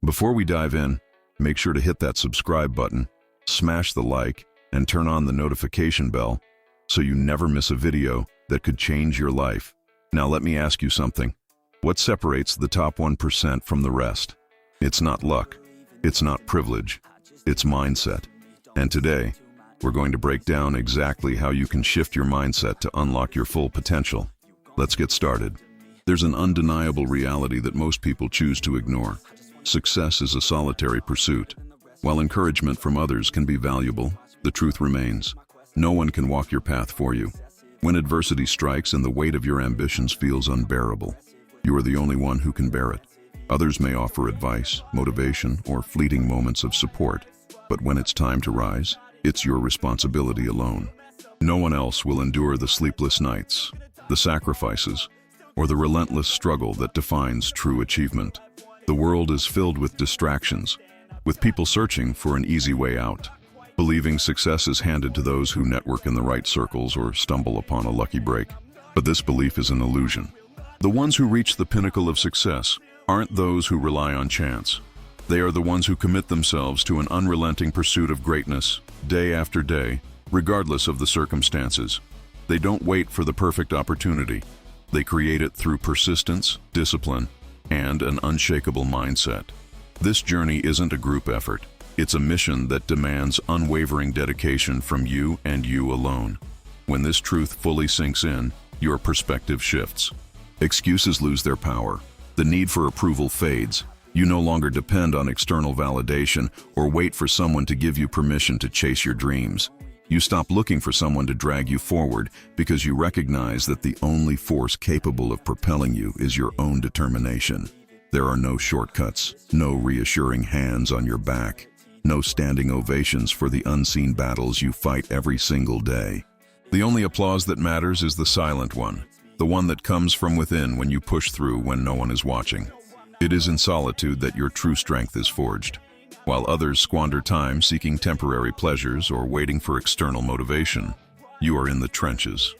Before we dive in, make sure to hit that subscribe button, smash the like, and turn on the notification bell so you never miss a video that could change your life. Now let me ask you something. What separates the top 1% from the rest? It's not luck. It's not privilege. It's mindset. And today, we're going to break down exactly how you can shift your mindset to unlock your full potential. Let's get started. There's an undeniable reality that most people choose to ignore. Success is a solitary pursuit. While encouragement from others can be valuable, the truth remains. No one can walk your path for you. When adversity strikes and the weight of your ambitions feels unbearable, you are the only one who can bear it. Others may offer advice, motivation, or fleeting moments of support, but when it's time to rise, it's your responsibility alone. No one else will endure the sleepless nights, the sacrifices, or the relentless struggle that defines true achievement. The world is filled with distractions, with people searching for an easy way out, believing success is handed to those who network in the right circles or stumble upon a lucky break. But this belief is an illusion. The ones who reach the pinnacle of success aren't those who rely on chance. They are the ones who commit themselves to an unrelenting pursuit of greatness, day after day, regardless of the circumstances. They don't wait for the perfect opportunity. They create it through persistence, discipline, and an unshakable mindset. This journey isn't a group effort. It's a mission that demands unwavering dedication from you and you alone. When this truth fully sinks in, your perspective shifts. Excuses lose their power. The need for approval fades. You no longer depend on external validation or wait for someone to give you permission to chase your dreams. You stop looking for someone to drag you forward because you recognize that the only force capable of propelling you is your own determination. There are no shortcuts, no reassuring hands on your back, no standing ovations for the unseen battles you fight every single day. The only applause that matters is the silent one, the one that comes from within when you push through when no one is watching. It is in solitude that your true strength is forged. While others squander time seeking temporary pleasures or waiting for external motivation, you are in the trenches,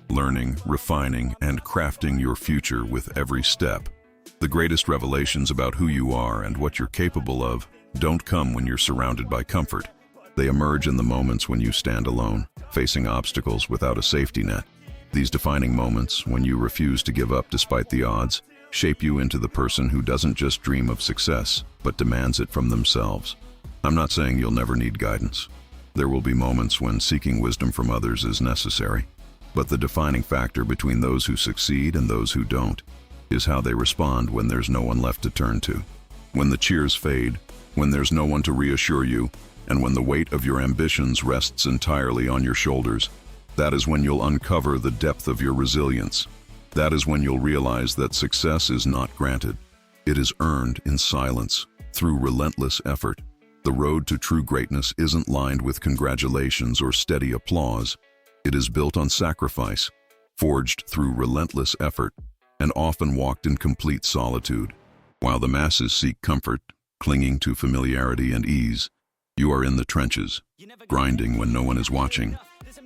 learning, refining, and crafting your future with every step. The greatest revelations about who you are and what you're capable of don't come when you're surrounded by comfort. They emerge in the moments when you stand alone, facing obstacles without a safety net. These defining moments, when you refuse to give up despite the odds, shape you into the person who doesn't just dream of success, but demands it from themselves. I'm not saying you'll never need guidance. There will be moments when seeking wisdom from others is necessary. But the defining factor between those who succeed and those who don't is how they respond when there's no one left to turn to. When the cheers fade, when there's no one to reassure you, and when the weight of your ambitions rests entirely on your shoulders, that is when you'll uncover the depth of your resilience. That is when you'll realize that success is not granted. It is earned in silence, through relentless effort. The road to true greatness isn't lined with congratulations or steady applause. It is built on sacrifice, forged through relentless effort, and often walked in complete solitude. While the masses seek comfort, clinging to familiarity and ease, you are in the trenches, grinding when no one is watching,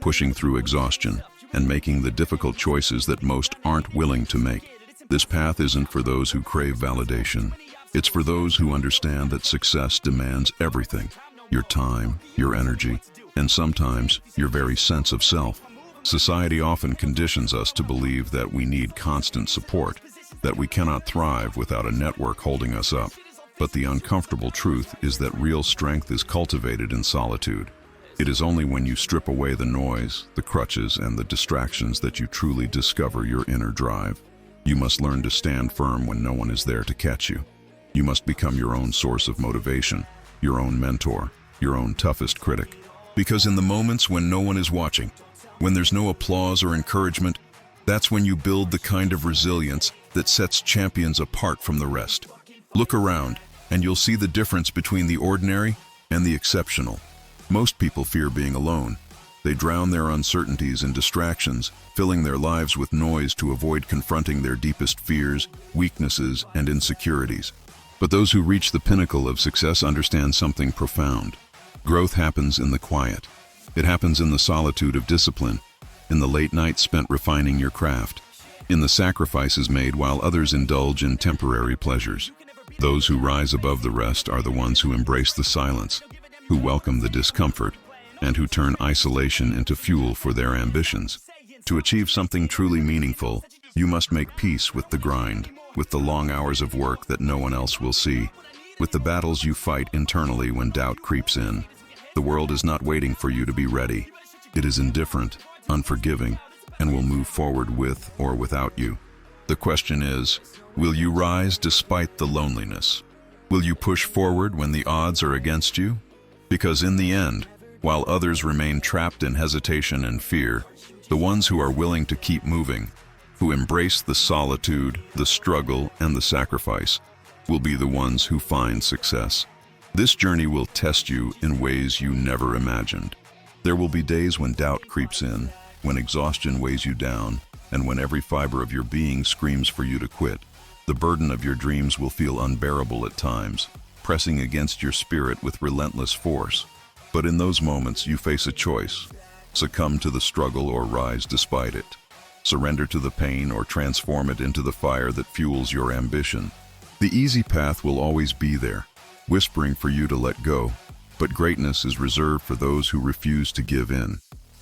pushing through exhaustion, and making the difficult choices that most aren't willing to make. This path isn't for those who crave validation. It's for those who understand that success demands everything: your time, your energy, and sometimes your very sense of self. Society often conditions us to believe that we need constant support, that we cannot thrive without a network holding us up. But the uncomfortable truth is that real strength is cultivated in solitude. It is only when you strip away the noise, the crutches, and the distractions that you truly discover your inner drive. You must learn to stand firm when no one is there to catch you. You must become your own source of motivation, your own mentor, your own toughest critic. Because in the moments when no one is watching, when there's no applause or encouragement, that's when you build the kind of resilience that sets champions apart from the rest. Look around, and you'll see the difference between the ordinary and the exceptional. Most people fear being alone. They drown their uncertainties in distractions, filling their lives with noise to avoid confronting their deepest fears, weaknesses, and insecurities. But those who reach the pinnacle of success understand something profound. Growth happens in the quiet. It happens in the solitude of discipline, in the late nights spent refining your craft, in the sacrifices made while others indulge in temporary pleasures. Those who rise above the rest are the ones who embrace the silence, who welcome the discomfort, and who turn isolation into fuel for their ambitions. To achieve something truly meaningful, you must make peace with the grind, with the long hours of work that no one else will see, with the battles you fight internally when doubt creeps in. The world is not waiting for you to be ready. It is indifferent, unforgiving, and will move forward with or without you. The question is, will you rise despite the loneliness? Will you push forward when the odds are against you? Because in the end, while others remain trapped in hesitation and fear, the ones who are willing to keep moving, who embrace the solitude, the struggle, and the sacrifice, will be the ones who find success. This journey will test you in ways you never imagined. There will be days when doubt creeps in, when exhaustion weighs you down, and when every fiber of your being screams for you to quit. The burden of your dreams will feel unbearable at times, pressing against your spirit with relentless force. But in those moments, you face a choice: succumb to the struggle or rise despite it. Surrender to the pain or transform it into the fire that fuels your ambition. The easy path will always be there, whispering for you to let go, but greatness is reserved for those who refuse to give in.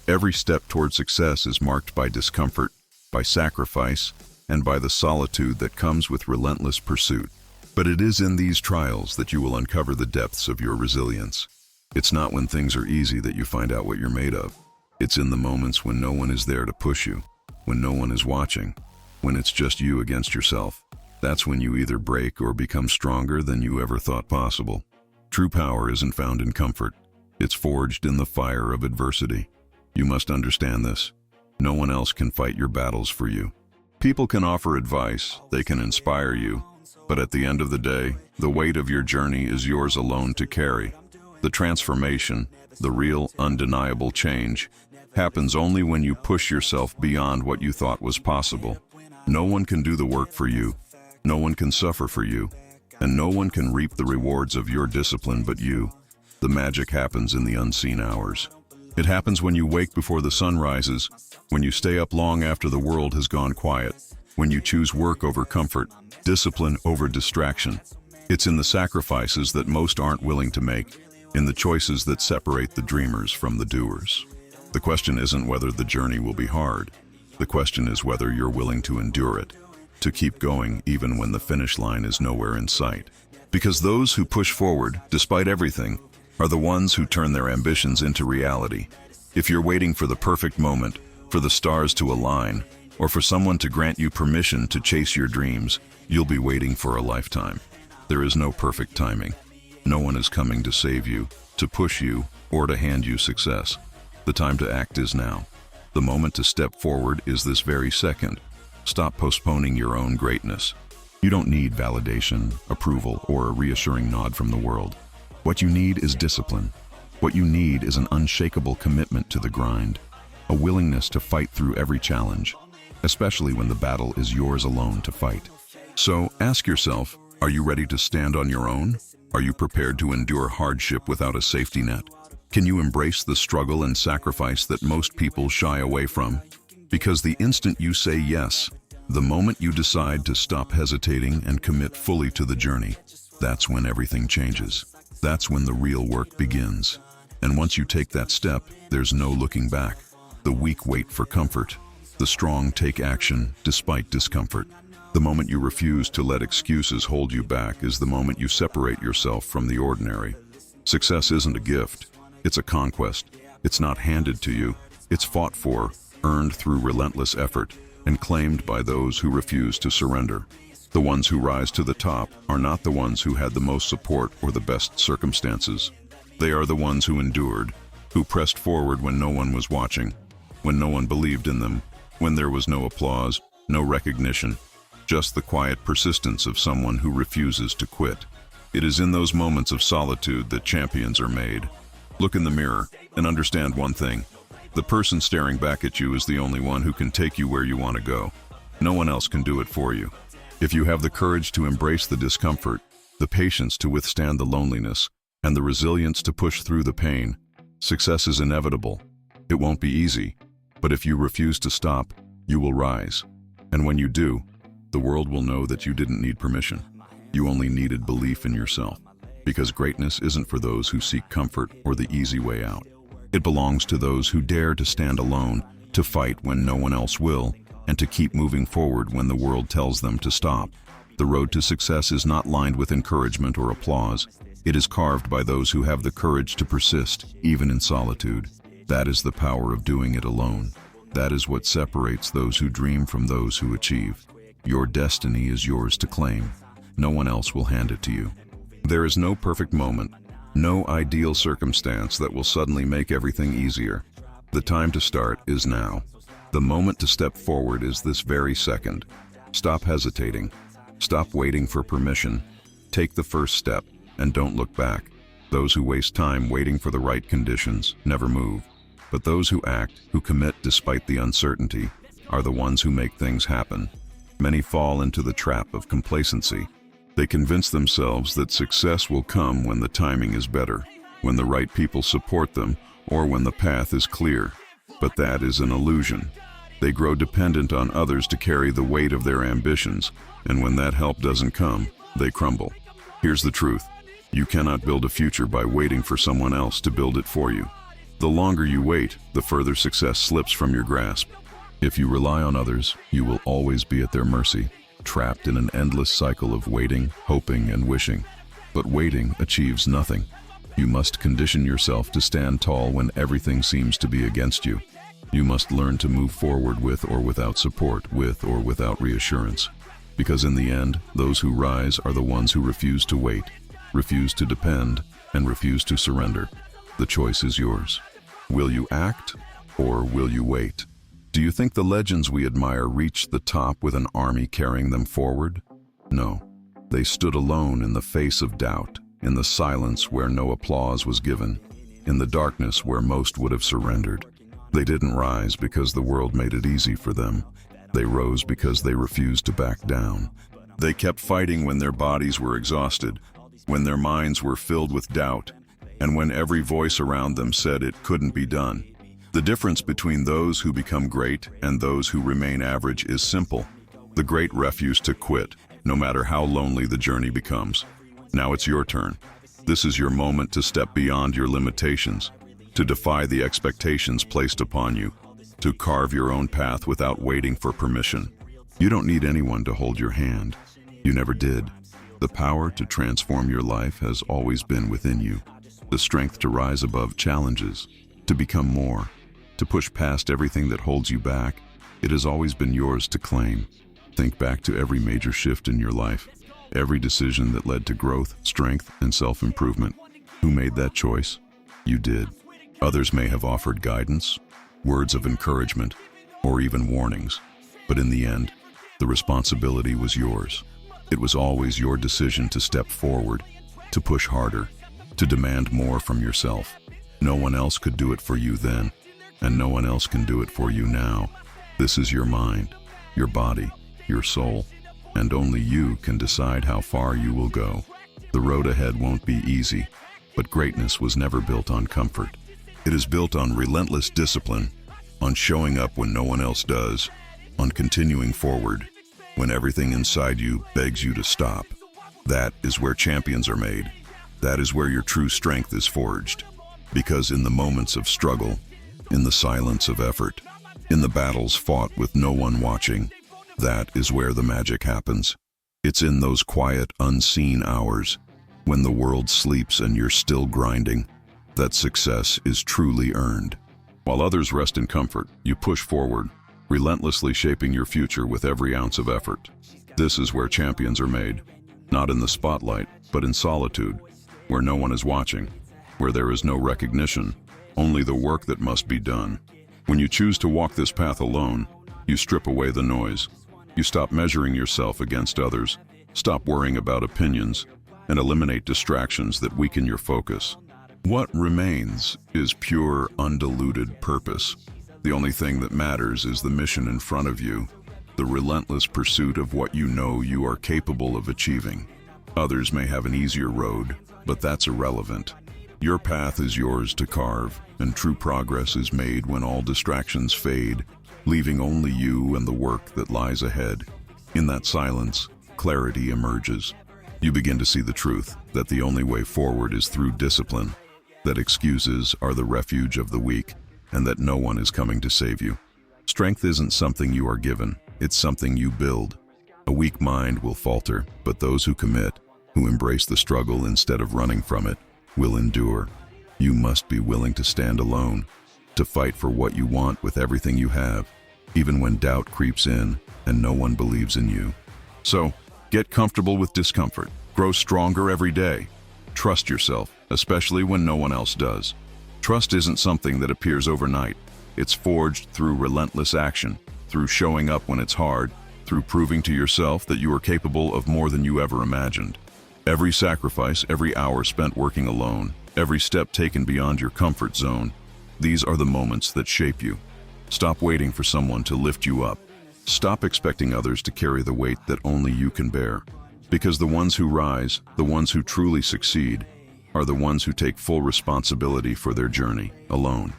Every step toward success is marked by discomfort, by sacrifice, and by the solitude that comes with relentless pursuit. But it is in these trials that you will uncover the depths of your resilience. It's not when things are easy that you find out what you're made of. It's in the moments when no one is there to push you, when no one is watching, when it's just you against yourself. That's when you either break or become stronger than you ever thought possible. True power isn't found in comfort. It's forged in the fire of adversity. You must understand this. No one else can fight your battles for you. People can offer advice, they can inspire you, but at the end of the day, the weight of your journey is yours alone to carry. The transformation, the real, undeniable change, happens only when you push yourself beyond what you thought was possible. No one can do the work for you, no one can suffer for you, and no one can reap the rewards of your discipline but you. The magic happens in the unseen hours. It happens when you wake before the sun rises, when you stay up long after the world has gone quiet, when you choose work over comfort, discipline over distraction. It's in the sacrifices that most aren't willing to make, in the choices that separate the dreamers from the doers. The question isn't whether the journey will be hard. The question is whether you're willing to endure it, to keep going even when the finish line is nowhere in sight. Because those who push forward, despite everything, are the ones who turn their ambitions into reality. If you're waiting for the perfect moment, for the stars to align, or for someone to grant you permission to chase your dreams, you'll be waiting for a lifetime. There is no perfect timing. No one is coming to save you, to push you, or to hand you success. The time to act is now. The moment to step forward is this very second. Stop postponing your own greatness. You don't need validation, approval, or a reassuring nod from the world. What you need is discipline. What you need is an unshakable commitment to the grind, a willingness to fight through every challenge, especially when the battle is yours alone to fight. So ask yourself, are you ready to stand on your own? Are you prepared to endure hardship without a safety net? Can you embrace the struggle and sacrifice that most people shy away from? Because the instant you say yes, the moment you decide to stop hesitating and commit fully to the journey, that's when everything changes. That's when the real work begins. And once you take that step, there's no looking back. The weak wait for comfort. The strong take action despite discomfort. The moment you refuse to let excuses hold you back is the moment you separate yourself from the ordinary. Success isn't a gift. It's a conquest. It's not handed to you. It's fought for, earned through relentless effort, and claimed by those who refuse to surrender. The ones who rise to the top are not the ones who had the most support or the best circumstances. They are the ones who endured, who pressed forward when no one was watching, when no one believed in them, when there was no applause, no recognition, just the quiet persistence of someone who refuses to quit. It is in those moments of solitude that champions are made. Look in the mirror and understand one thing. The person staring back at you is the only one who can take you where you want to go. No one else can do it for you. If you have the courage to embrace the discomfort, the patience to withstand the loneliness, and the resilience to push through the pain, success is inevitable. It won't be easy, but if you refuse to stop, you will rise. And when you do, the world will know that you didn't need permission. You only needed belief in yourself. Because greatness isn't for those who seek comfort or the easy way out. It belongs to those who dare to stand alone, to fight when no one else will, and to keep moving forward when the world tells them to stop. The road to success is not lined with encouragement or applause. It is carved by those who have the courage to persist, even in solitude. That is the power of doing it alone. That is what separates those who dream from those who achieve. Your destiny is yours to claim. No one else will hand it to you. There is no perfect moment, no ideal circumstance that will suddenly make everything easier. The time to start is now. The moment to step forward is this very second. Stop hesitating. Stop waiting for permission. Take the first step and don't look back. Those who waste time waiting for the right conditions never move. But those who act, who commit despite the uncertainty, are the ones who make things happen. Many fall into the trap of complacency. They convince themselves that success will come when the timing is better, when the right people support them, or when the path is clear. But that is an illusion. They grow dependent on others to carry the weight of their ambitions, and when that help doesn't come, they crumble. Here's the truth. You cannot build a future by waiting for someone else to build it for you. The longer you wait, the further success slips from your grasp. If you rely on others, you will always be at their mercy, trapped in an endless cycle of waiting, hoping, and wishing. But waiting achieves nothing. You must condition yourself to stand tall when everything seems to be against you. You must learn to move forward with or without support, with or without reassurance. Because in the end, those who rise are the ones who refuse to wait, refuse to depend, and refuse to surrender. The choice is yours. Will you act, or will you wait? Do you think the legends we admire reached the top with an army carrying them forward? No. They stood alone in the face of doubt, in the silence where no applause was given, in the darkness where most would have surrendered. They didn't rise because the world made it easy for them. They rose because they refused to back down. They kept fighting when their bodies were exhausted, when their minds were filled with doubt, and when every voice around them said it couldn't be done. The difference between those who become great and those who remain average is simple. The great refuse to quit, no matter how lonely the journey becomes. Now it's your turn. This is your moment to step beyond your limitations, to defy the expectations placed upon you, to carve your own path without waiting for permission. You don't need anyone to hold your hand. You never did. The power to transform your life has always been within you. The strength to rise above challenges, to become more, to push past everything that holds you back. It has always been yours to claim. Think back to every major shift in your life, every decision that led to growth, strength, and self-improvement. Who made that choice? You did. Others may have offered guidance, words of encouragement, or even warnings. But in the end, the responsibility was yours. It was always your decision to step forward, to push harder, to demand more from yourself. No one else could do it for you then, and no one else can do it for you now. This is your mind, your body, your soul, and only you can decide how far you will go. The road ahead won't be easy, but greatness was never built on comfort. It is built on relentless discipline, on showing up when no one else does, on continuing forward when everything inside you begs you to stop. That is where champions are made. That is where your true strength is forged. Because in the moments of struggle, in the silence of effort, in the battles fought with no one watching, that is where the magic happens. It's in those quiet, unseen hours, when the world sleeps and you're still grinding, that success is truly earned. While others rest in comfort, you push forward, relentlessly shaping your future with every ounce of effort. This is where champions are made, not in the spotlight, but in solitude, where no one is watching, where there is no recognition, only the work that must be done. When you choose to walk this path alone, you strip away the noise. You stop measuring yourself against others, stop worrying about opinions, and eliminate distractions that weaken your focus. What remains is pure, undiluted purpose. The only thing that matters is the mission in front of you, the relentless pursuit of what you know you are capable of achieving. Others may have an easier road, but that's irrelevant. Your path is yours to carve, and true progress is made when all distractions fade, leaving only you and the work that lies ahead. In that silence, clarity emerges. You begin to see the truth that the only way forward is through discipline, that excuses are the refuge of the weak, and that no one is coming to save you. Strength isn't something you are given, it's something you build. A weak mind will falter, but those who commit, who embrace the struggle instead of running from it, will endure. You must be willing to stand alone, to fight for what you want with everything you have, even when doubt creeps in and no one believes in you. So, get comfortable with discomfort. Grow stronger every day. Trust yourself, especially when no one else does. Trust isn't something that appears overnight. It's forged through relentless action, through showing up when it's hard, through proving to yourself that you are capable of more than you ever imagined. Every sacrifice, every hour spent working alone, every step taken beyond your comfort zone, these are the moments that shape you. Stop waiting for someone to lift you up. Stop expecting others to carry the weight that only you can bear. Because the ones who rise, the ones who truly succeed, are the ones who take full responsibility for their journey, alone.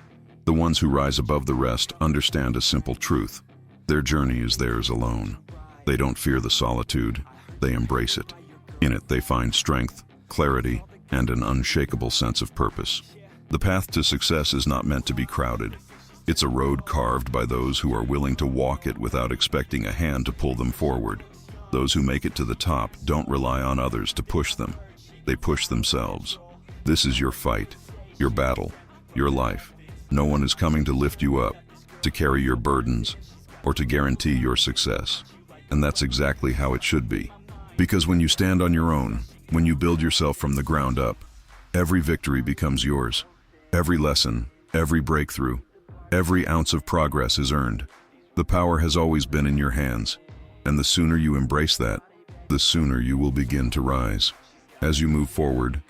The ones who rise above the rest understand a simple truth. Their journey is theirs alone. They don't fear the solitude, they embrace it. In it they find strength, clarity, and an unshakable sense of purpose. The path to success is not meant to be crowded. It's a road carved by those who are willing to walk it without expecting a hand to pull them forward. Those who make it to the top don't rely on others to push them. They push themselves. This is your fight, your battle, your life. No one is coming to lift you up, to carry your burdens, or to guarantee your success. And that's exactly how it should be. Because when you stand on your own, when you build yourself from the ground up, every victory becomes yours. Every lesson, every breakthrough, every ounce of progress is earned. The power has always been in your hands, and the sooner you embrace that, the sooner you will begin to rise. As you move forward,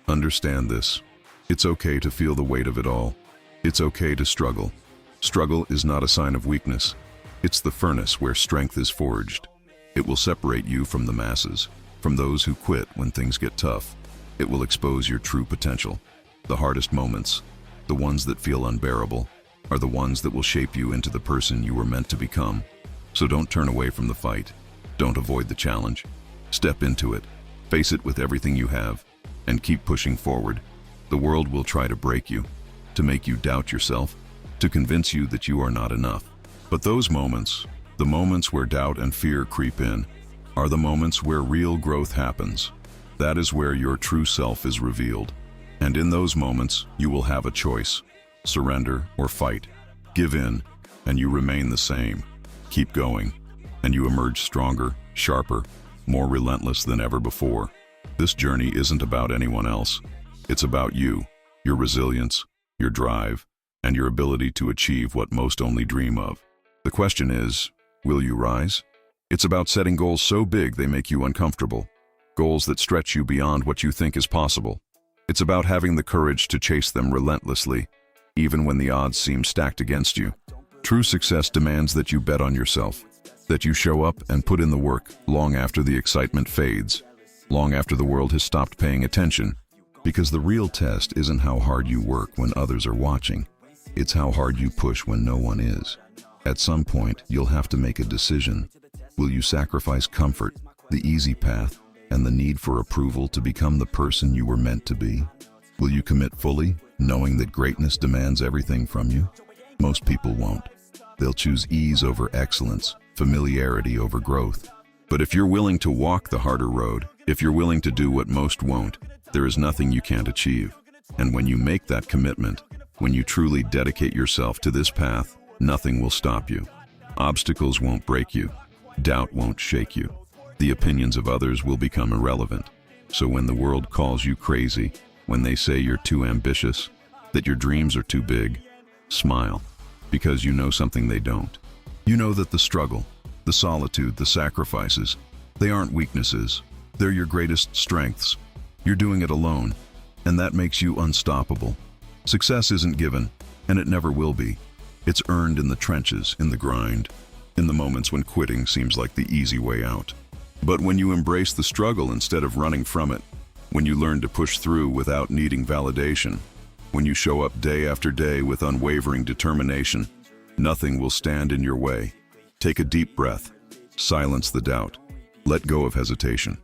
understand this. It's okay to feel the weight of it all. It's okay to struggle. Struggle is not a sign of weakness. It's the furnace where strength is forged. It will separate you from the masses, from those who quit when things get tough. It will expose your true potential. The hardest moments, the ones that feel unbearable, are the ones that will shape you into the person you were meant to become. So don't turn away from the fight. Don't avoid the challenge. Step into it, face it with everything you have, and keep pushing forward. The world will try to break you, to make you doubt yourself, to convince you that you are not enough. But those moments, the moments where doubt and fear creep in, are the moments where real growth happens. That is where your true self is revealed. And in those moments, you will have a choice. Surrender or fight. Give in, and you remain the same. Keep going, and you emerge stronger, sharper, more relentless than ever before. This journey isn't about anyone else. It's about you, your resilience, your drive, and your ability to achieve what most only dream of. The question is, will you rise? It's about setting goals so big they make you uncomfortable. Goals that stretch you beyond what you think is possible. It's about having the courage to chase them relentlessly, even when the odds seem stacked against you. True success demands that you bet on yourself, that you show up and put in the work long after the excitement fades, long after the world has stopped paying attention. Because the real test isn't how hard you work when others are watching. It's how hard you push when no one is. At some point, you'll have to make a decision. Will you sacrifice comfort, the easy path, and the need for approval to become the person you were meant to be? Will you commit fully, knowing that greatness demands everything from you? Most people won't. They'll choose ease over excellence, familiarity over growth. But if you're willing to walk the harder road, if you're willing to do what most won't, there is nothing you can't achieve. And when you make that commitment, when you truly dedicate yourself to this path, nothing will stop you. Obstacles won't break you. Doubt won't shake you. The opinions of others will become irrelevant. So when the world calls you crazy, when they say you're too ambitious, that your dreams are too big, smile, because you know something they don't. You know that the struggle, the solitude, the sacrifices, they aren't weaknesses. They're your greatest strengths. You're doing it alone, and that makes you unstoppable. Success isn't given, and it never will be. It's earned in the trenches, in the grind, in the moments when quitting seems like the easy way out. But when you embrace the struggle instead of running from it, when you learn to push through without needing validation, when you show up day after day with unwavering determination, nothing will stand in your way. Take a deep breath. Silence the doubt. Let go of hesitation.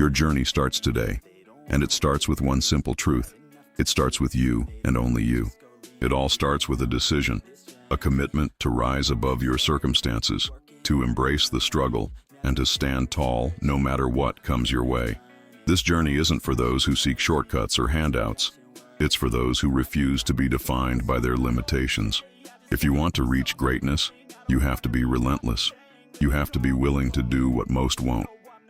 Your journey starts today, and it starts with one simple truth. It starts with you and only you. It all starts with a decision, a commitment to rise above your circumstances, to embrace the struggle, and to stand tall no matter what comes your way. This journey isn't for those who seek shortcuts or handouts. It's for those who refuse to be defined by their limitations. If you want to reach greatness, you have to be relentless. You have to be willing to do what most won't.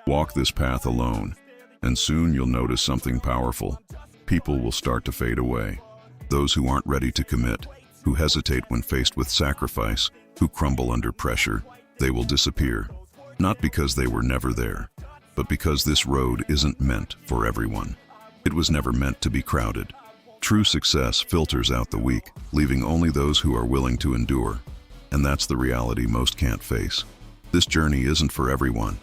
Walk this path alone, and soon you'll notice something powerful. People will start to fade away. Those who aren't ready to commit, who hesitate when faced with sacrifice, who crumble under pressure, they will disappear. Not because they were never there, but because this road isn't meant for everyone. It was never meant to be crowded. True success filters out the weak, leaving only those who are willing to endure. And that's the reality most can't face. This journey isn't for everyone.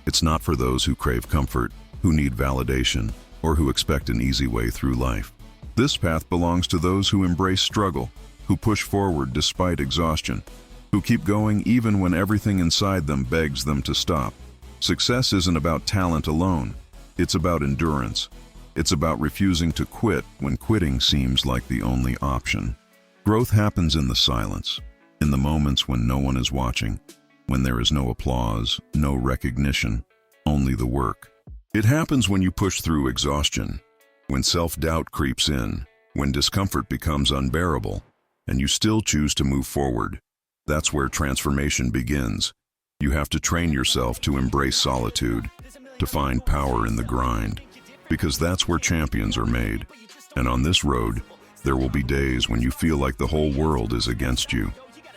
It's not for those who crave comfort, who need validation, or who expect an easy way through life. This path belongs to those who embrace struggle, who push forward despite exhaustion, who keep going even when everything inside them begs them to stop. Success isn't about talent alone. It's about endurance. It's about refusing to quit when quitting seems like the only option. Growth happens in the silence, in the moments when no one is watching, when there is no applause, no recognition, only the work. It happens when you push through exhaustion, when self-doubt creeps in, when discomfort becomes unbearable, and you still choose to move forward. That's where transformation begins. You have to train yourself to embrace solitude, to find power in the grind, because that's where champions are made. And on this road, there will be days when you feel like the whole world is against you.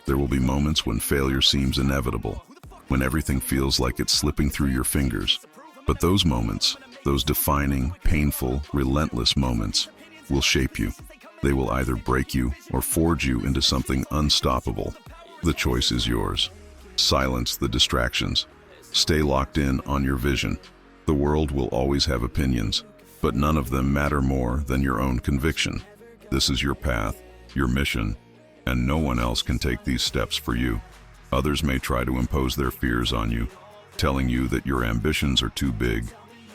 There will be moments when failure seems inevitable, when everything feels like it's slipping through your fingers. But those moments, those defining, painful, relentless moments, will shape you. They will either break you or forge you into something unstoppable. The choice is yours. Silence the distractions. Stay locked in on your vision. The world will always have opinions, but none of them matter more than your own conviction. This is your path, your mission, and no one else can take these steps for you. Others may try to impose their fears on you, telling you that your ambitions are too big,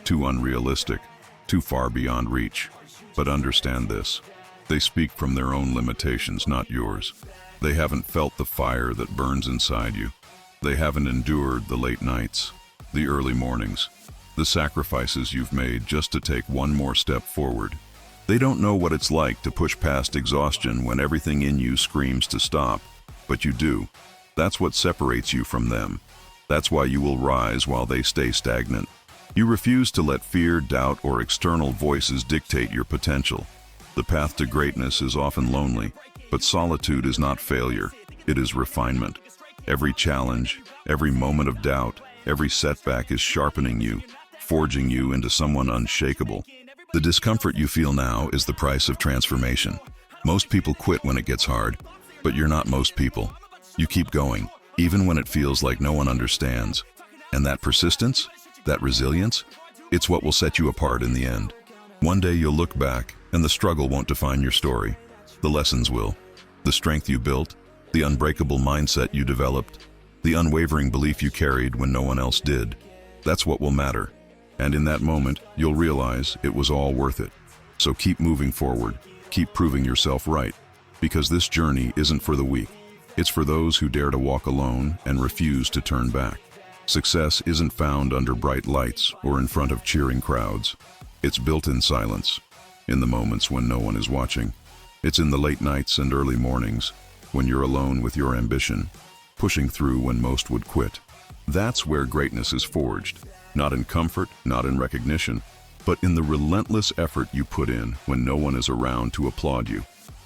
too unrealistic, too far beyond reach. But understand this: they speak from their own limitations, not yours. They haven't felt the fire that burns inside you. They haven't endured the late nights, the early mornings, the sacrifices you've made just to take one more step forward. They don't know what it's like to push past exhaustion when everything in you screams to stop, but you do. That's what separates you from them. That's why you will rise while they stay stagnant. You refuse to let fear, doubt, or external voices dictate your potential. The path to greatness is often lonely, but solitude is not failure, it is refinement. Every challenge, every moment of doubt, every setback is sharpening you, forging you into someone unshakable. The discomfort you feel now is the price of transformation. Most people quit when it gets hard, but you're not most people. You keep going, even when it feels like no one understands. And that persistence, that resilience, it's what will set you apart in the end. One day you'll look back, and the struggle won't define your story. The lessons will. The strength you built, the unbreakable mindset you developed, the unwavering belief you carried when no one else did. That's what will matter. And in that moment, you'll realize it was all worth it. So keep moving forward, keep proving yourself right, because this journey isn't for the weak. It's for those who dare to walk alone and refuse to turn back. Success isn't found under bright lights or in front of cheering crowds. It's built in silence, in the moments when no one is watching. It's in the late nights and early mornings, when you're alone with your ambition, pushing through when most would quit. That's where greatness is forged. Not in comfort, not in recognition, but in the relentless effort you put in when no one is around to applaud you.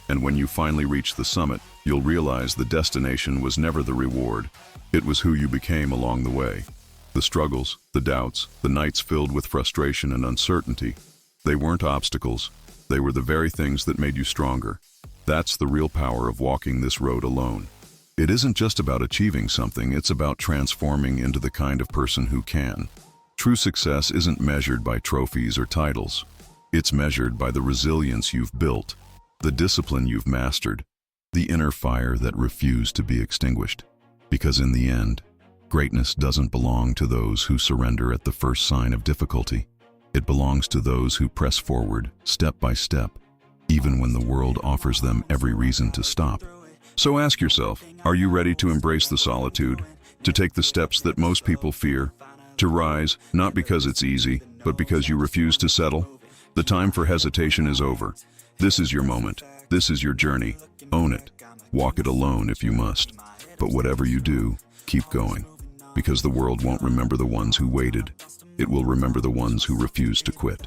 And when you finally reach the summit, you'll realize the destination was never the reward. It was who you became along the way. The struggles, the doubts, the nights filled with frustration and uncertainty, they weren't obstacles. They were the very things that made you stronger. That's the real power of walking this road alone. It isn't just about achieving something, it's about transforming into the kind of person who can. True success isn't measured by trophies or titles. It's measured by the resilience you've built, the discipline you've mastered, the inner fire that refused to be extinguished. Because in the end, greatness doesn't belong to those who surrender at the first sign of difficulty. It belongs to those who press forward, step by step, even when the world offers them every reason to stop. So ask yourself, are you ready to embrace the solitude? To take the steps that most people fear? To rise, not because it's easy, but because you refuse to settle? The time for hesitation is over. This is your moment. This is your journey. Own it. Walk it alone if you must. But whatever you do, keep going. Because the world won't remember the ones who waited. It will remember the ones who refused to quit.